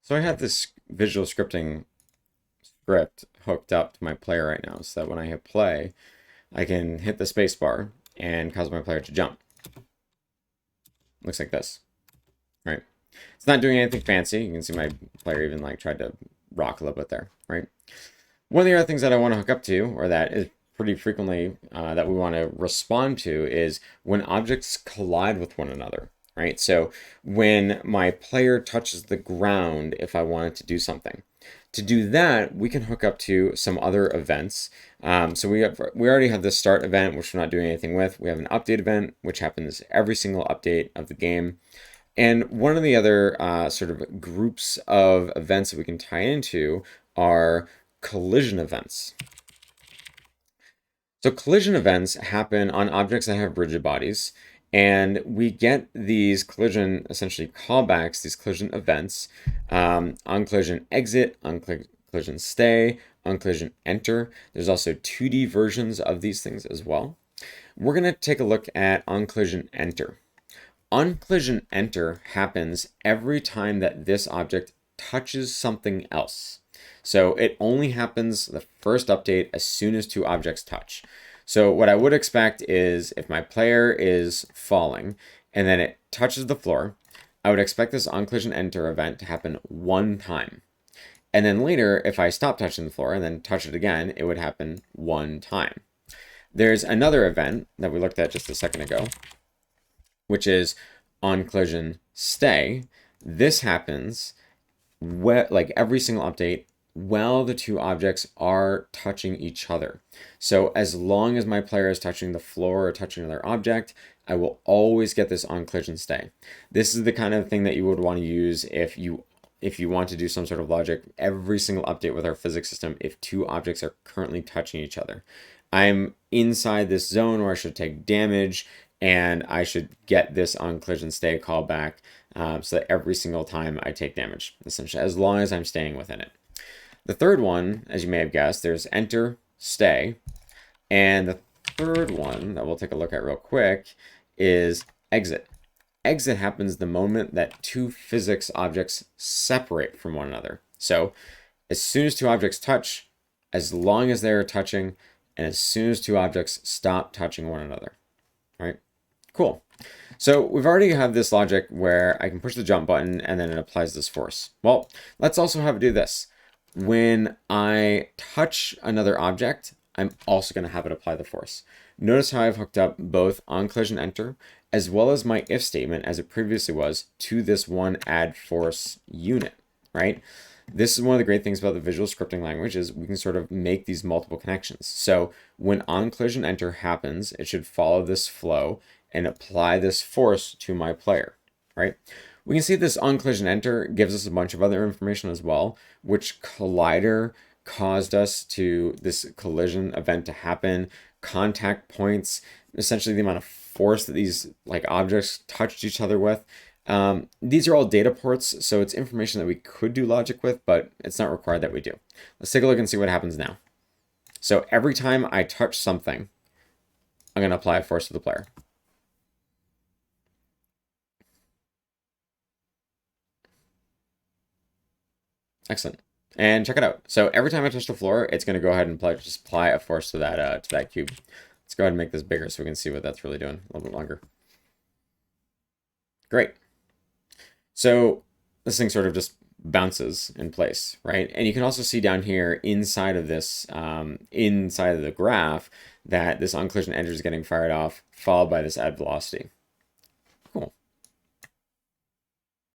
So I have this visual scripting script hooked up to my player right now so that when I hit play, I can hit the space bar and cause my player to jump. Looks like this, right? It's not doing anything fancy. You can see my player even like tried to rock a little bit there, right? One of the other things that I want to hook up to, or that is pretty frequently that we want to respond to, is when objects collide with one another, right? So when my player touches the ground, if I wanted to do something. To do that, we can hook up to some other events. So we already have the start event, which we're not doing anything with. We have an update event, which happens every single update of the game. And one of the other sort of groups of events that we can tie into are collision events. So collision events happen on objects that have rigid bodies, and we get these collision, essentially callbacks, these collision events on collision exit, on collision stay, on collision enter. There's also 2D versions of these things as well. We're going to take a look at on collision enter. On collision enter happens every time that this object touches something else. So it only happens the first update as soon as two objects touch. So what I would expect is if my player is falling and then it touches the floor, I would expect this on collision enter event to happen one time. And then later, if I stop touching the floor and then touch it again, it would happen one time. There's another event that we looked at just a second ago, which is on collision stay. This happens like every single update while the two objects are touching each other. So as long as my player is touching the floor or touching another object, I will always get this on collision stay. This is the kind of thing that you would want to use if you want to do some sort of logic every single update with our physics system if two objects are currently touching each other. I'm inside this zone where I should take damage, and I should get this on collision stay callback so that every single time I take damage, essentially, as long as I'm staying within it. The third one, as you may have guessed, there's enter, stay. And the third one that we'll take a look at real quick is exit. Exit happens the moment that two physics objects separate from one another. So as soon as two objects touch, as long as they're touching, and as soon as two objects stop touching one another, right? Cool. So we've already have this logic where I can push the jump button and then it applies this force. Well, let's also have it do this. When I touch another object, I'm also going to have it apply the force. Notice how I've hooked up both on collision enter as well as my if statement as it previously was to this one add force unit, right? This is one of the great things about the visual scripting language is we can sort of make these multiple connections. So when on collision enter happens, it should follow this flow and apply this force to my player, right? We can see this on collision enter gives us a bunch of other information as well, which collider caused us to this collision event to happen, contact points, essentially the amount of force that these like objects touched each other with. These are all data ports, so it's information that we could do logic with, but it's not required that we do. Let's take a look and see what happens now. So every time I touch something, I'm going to apply a force to the player. Excellent. And check it out. So every time I touch the floor, it's going to go ahead and just apply a force to that cube. Let's go ahead and make this bigger so we can see what that's really doing a little bit longer. Great. So this thing sort of just bounces in place, right? And you can also see down here inside of this, inside of the graph, that this on collision enter is getting fired off, followed by this add velocity,